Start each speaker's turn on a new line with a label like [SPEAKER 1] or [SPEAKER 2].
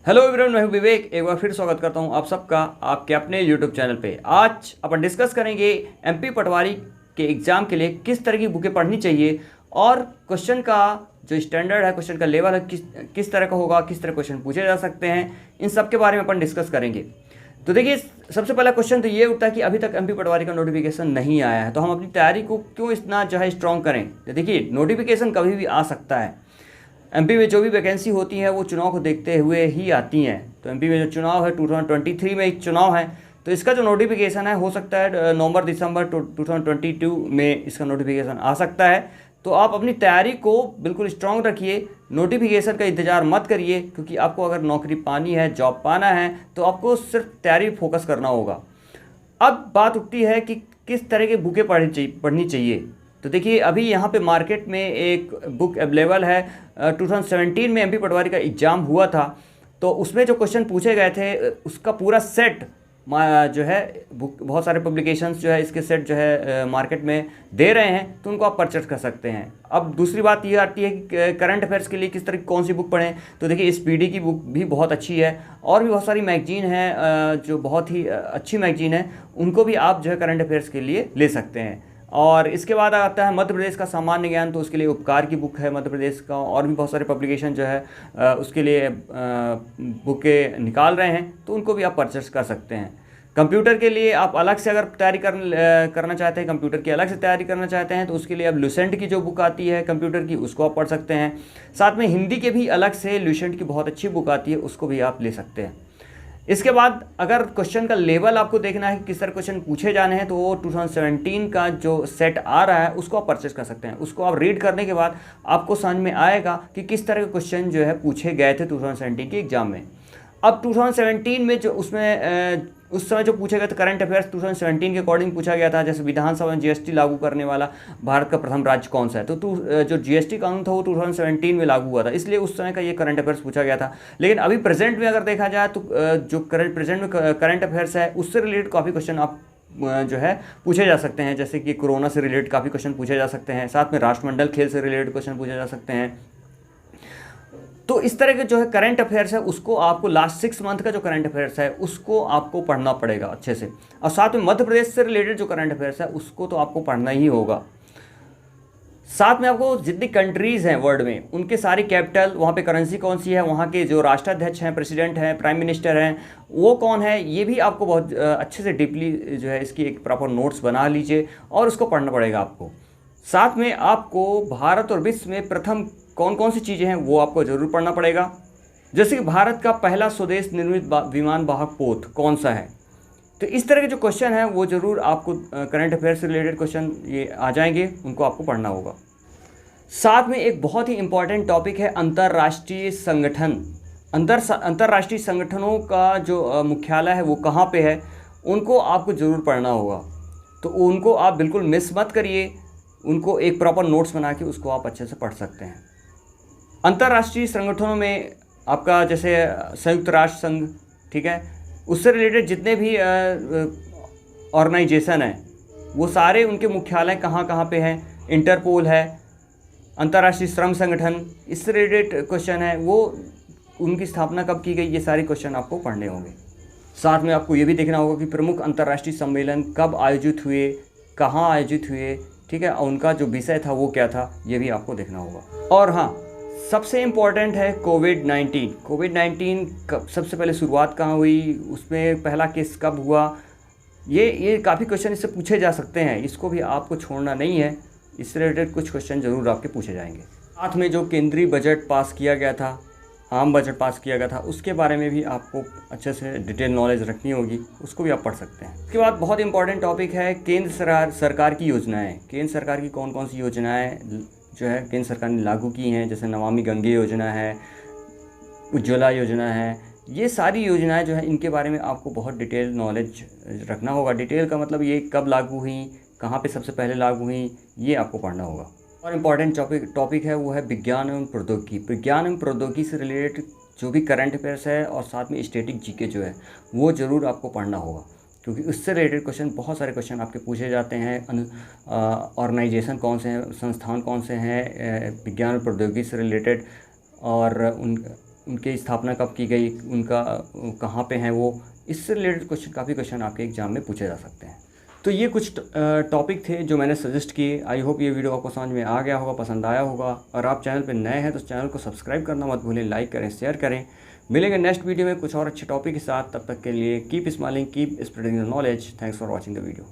[SPEAKER 1] Hello everyone, मैं हूं विवेक। एक बार फिर स्वागत करता हूं आप सबका आपके अपने यूट्यूब चैनल पे। आज अपन डिस्कस करेंगे एमपी पटवारी के एग्ज़ाम के लिए किस तरह की बुकें पढ़नी चाहिए और क्वेश्चन का जो स्टैंडर्ड है, क्वेश्चन का लेवल है, किस तरह का होगा, किस तरह क्वेश्चन पूछे जा सकते हैं, इन सब के बारे में अपन डिस्कस करेंगे। तो देखिए, सबसे पहला क्वेश्चन तो ये उठता है कि अभी तक एमपी पटवारी का नोटिफिकेशन नहीं आया है, तो हम अपनी तैयारी को क्यों इतना जो है स्ट्रॉन्ग करें। तो देखिए, नोटिफिकेशन कभी भी आ सकता है। एमपी में जो भी वैकेंसी होती है वो चुनाव को देखते हुए ही आती हैं। तो एमपी में जो चुनाव है 2023 में एक चुनाव है, तो इसका जो नोटिफिकेशन है हो सकता है नवंबर दिसंबर 2022 में इसका नोटिफिकेशन आ सकता है। तो आप अपनी तैयारी को बिल्कुल स्ट्रॉन्ग रखिए, नोटिफिकेशन का इंतज़ार मत करिए, क्योंकि आपको अगर नौकरी पानी है, जॉब पाना है, तो आपको सिर्फ तैयारी फोकस करना होगा। अब बात उठती है कि किस तरह की बुकें पढ़नी चाहिए। तो देखिए, अभी यहाँ पे मार्केट में एक बुक अवेलेबल है। 2017 में एमपी पटवारी का एग्ज़ाम हुआ था, तो उसमें जो क्वेश्चन पूछे गए थे उसका पूरा सेट जो है बुक, बहुत सारे पब्लिकेशंस जो है इसके सेट जो है मार्केट में दे रहे हैं, तो उनको आप परचेस कर सकते हैं। अब दूसरी बात ये आती है कि करंट अफेयर्स के लिए किस तरह कौन सी बुक पढ़ें। तो देखिए, स्पीडी की बुक भी बहुत अच्छी है, और भी बहुत सारी मैगजीन हैं जो बहुत ही अच्छी मैगजीन है, उनको भी आप जो है करंट अफेयर्स के लिए ले सकते हैं। और इसके बाद आता है मध्य प्रदेश का सामान्य ज्ञान, तो उसके लिए उपकार की बुक है मध्य प्रदेश का, और भी बहुत सारे पब्लिकेशन जो है उसके लिए बुकें निकाल रहे हैं, तो उनको भी आप परचेस कर सकते हैं। कंप्यूटर के लिए आप अलग से अगर तैयारी करना चाहते हैं, कंप्यूटर की अलग से तैयारी करना चाहते हैं, तो उसके लिए अब लुसेंट की जो बुक आती है कंप्यूटर की, उसको आप पढ़ सकते हैं। साथ में हिंदी के भी अलग से लुसेंट की बहुत अच्छी बुक आती है, उसको भी आप ले सकते हैं। इसके बाद अगर क्वेश्चन का लेवल आपको देखना है कि किस तरह क्वेश्चन पूछे जाने हैं, तो वो 2017 का जो सेट आ रहा है उसको आप परचेस कर सकते हैं। उसको आप रीड करने के बाद आपको समझ में आएगा कि किस तरह के क्वेश्चन जो है पूछे गए थे 2017 के एग्जाम में। अब 2017 में जो उसमें उस समय जो पूछे गए थे करंट अफेयर्स 2017 के अकॉर्डिंग पूछा गया था। जैसे विधानसभा में जीएसटी लागू करने वाला भारत का प्रथम राज्य कौन सा है, तो जो जीएसटी कानून था वो 2017 में लागू हुआ था, इसलिए उस समय का ये करंट अफेयर्स पूछा गया था। लेकिन अभी प्रेजेंट में अगर देखा जाए तो जो प्रेजेंट में करंट अफेयर्स है उससे रिलेटेड काफ़ी क्वेश्चन आप जो है पूछे जा सकते हैं। जैसे कि कोरोना से रिलेटेड काफ़ी क्वेश्चन पूछे जा सकते हैं, साथ में राष्ट्रमंडल खेल से रिलेटेड क्वेश्चन पूछे जा सकते हैं। तो इस तरह के जो है करंट अफेयर्स है उसको आपको लास्ट 6 मंथ का जो करंट अफेयर्स है उसको आपको पढ़ना पड़ेगा अच्छे से। और साथ में मध्य प्रदेश से रिलेटेड जो करंट अफेयर्स है उसको तो आपको पढ़ना ही होगा। साथ में आपको जितनी कंट्रीज़ हैं वर्ल्ड में उनके सारी कैपिटल, वहाँ पे करेंसी कौन सी है, वहाँ के जो राष्ट्राध्यक्ष हैं, प्रेसिडेंट हैं, प्राइम मिनिस्टर हैं, वो कौन है, ये भी आपको बहुत अच्छे से डीपली जो है इसकी एक प्रॉपर नोट्स बना लीजिए और उसको पढ़ना पड़ेगा आपको। साथ में आपको भारत और विश्व में प्रथम कौन कौन सी चीज़ें हैं वो आपको ज़रूर पढ़ना पड़ेगा। जैसे कि भारत का पहला स्वदेश निर्मित विमान वाहक पोत कौन सा है। तो इस तरह के जो क्वेश्चन हैं वो ज़रूर आपको करंट अफेयर से रिलेटेड क्वेश्चन ये आ जाएंगे, उनको आपको पढ़ना होगा। साथ में एक बहुत ही इम्पॉर्टेंट टॉपिक है अंतर्राष्ट्रीय संगठन। अंतर्राष्ट्रीय संगठनों का जो मुख्यालय है वो कहाँ पे है, उनको आपको ज़रूर पढ़ना होगा। तो उनको आप बिल्कुल मिस मत करिए, उनको एक प्रॉपर नोट्स बना के उसको आप अच्छे से पढ़ सकते हैं। अंतर्राष्ट्रीय संगठनों में आपका जैसे संयुक्त राष्ट्र संघ, ठीक है, उससे रिलेटेड जितने भी ऑर्गेनाइजेशन हैं वो सारे उनके मुख्यालय कहाँ कहाँ पे हैं। इंटरपोल है, अंतर्राष्ट्रीय श्रम संगठन, इससे रिलेटेड क्वेश्चन है, वो उनकी स्थापना कब की गई, ये सारे क्वेश्चन आपको पढ़ने होंगे। साथ में आपको ये भी देखना होगा कि प्रमुख अंतर्राष्ट्रीय सम्मेलन कब आयोजित हुए, कहाँ आयोजित हुए, ठीक है, और उनका जो विषय था वो क्या था, ये भी आपको देखना होगा। और हाँ, सबसे इम्पॉर्टेंट है कोविड-19 कब सबसे पहले शुरुआत कहाँ हुई, उसमें पहला केस कब हुआ, ये काफ़ी क्वेश्चन इससे पूछे जा सकते हैं, इसको भी आपको छोड़ना नहीं है। इससे रिलेटेड कुछ क्वेश्चन ज़रूर आपके पूछे जाएंगे। साथ में जो केंद्रीय बजट पास किया गया था, आम बजट पास किया गया था, उसके बारे में भी आपको अच्छे से डिटेल नॉलेज रखनी होगी, उसको भी आप पढ़ सकते हैं। उसके बाद बहुत इंपॉर्टेंट टॉपिक है केंद्र सरकार की योजनाएं। केंद्र सरकार की कौन कौन सी योजनाएं जो है केंद्र सरकार ने लागू की हैं, जैसे नमामि गंगे योजना है, उज्ज्वला योजना है, ये सारी योजनाएं जो है इनके बारे में आपको बहुत डिटेल नॉलेज रखना होगा। डिटेल का मतलब ये कब लागू हुई, कहाँ पे सबसे पहले लागू हुई, ये आपको पढ़ना होगा। और इम्पॉर्टेंट टॉपिक है वो है विज्ञान एवं प्रौद्योगिकी। विज्ञान एवं प्रौद्योगिकी से रिलेटेड जो भी करंट अफेयर्स है और साथ में स्टैटिक जीके जो है वो ज़रूर आपको पढ़ना होगा, क्योंकि उससे रिलेटेड क्वेश्चन, बहुत सारे क्वेश्चन आपके पूछे जाते हैं। ऑर्गेनाइजेशन कौन से हैं, संस्थान कौन से हैं विज्ञान और प्रौद्योगिकी से रिलेटेड, और उनकी स्थापना कब की गई, उनका कहाँ पे हैं वो, इससे रिलेटेड क्वेश्चन, काफ़ी क्वेश्चन आपके एग्ज़ाम में पूछे जा सकते हैं। तो ये कुछ टॉपिक थे जो मैंने सजेस्ट किए। आई होप ये वीडियो आपको समझ में आ गया होगा, पसंद आया होगा। और आप चैनल पे नए हैं तो चैनल को सब्सक्राइब करना मत भूलें, लाइक करें, शेयर करें। मिलेंगे नेक्स्ट वीडियो में कुछ और अच्छे टॉपिक के साथ। तब तक के लिए keep smiling, keep spreading the knowledge. Thanks for watching the video.